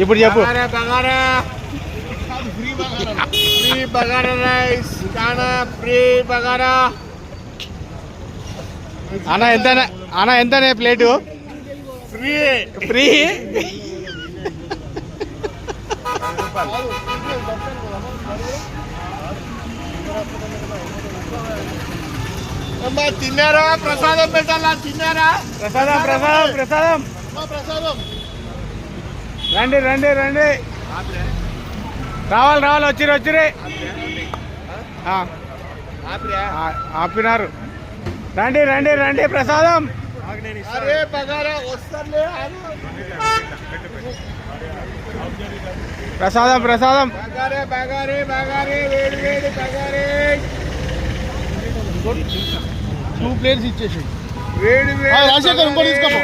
ఇప్పుడు చెప్పు. Free bagara rice కానా ఫ్రీ బగారా. అన్న ఎంత అన్న ఎంతనే ప్లేటు? Free free. తిన్నారా? ప్రసాదం పెట్టాలా? తిన్నారా? ప్రసాదం ప్రసాదం ప్రసాదం ప్రసాదం. రండి రండి రండి. రావాలి రావాలి. వచ్చిరి ఆపినారు. రండి రండి రండి. ప్రసాదం. అరే బగారా వస్తారులే. ప్రసాదం ప్రసాదం. బగారే బగారే బగారే వేడి వేడి బగారే. 2 ప్లేట్స్ ఇచ్చేసి వేడి వేడి రాజశేఖర్ ఇంకోటి తీసుకోపో.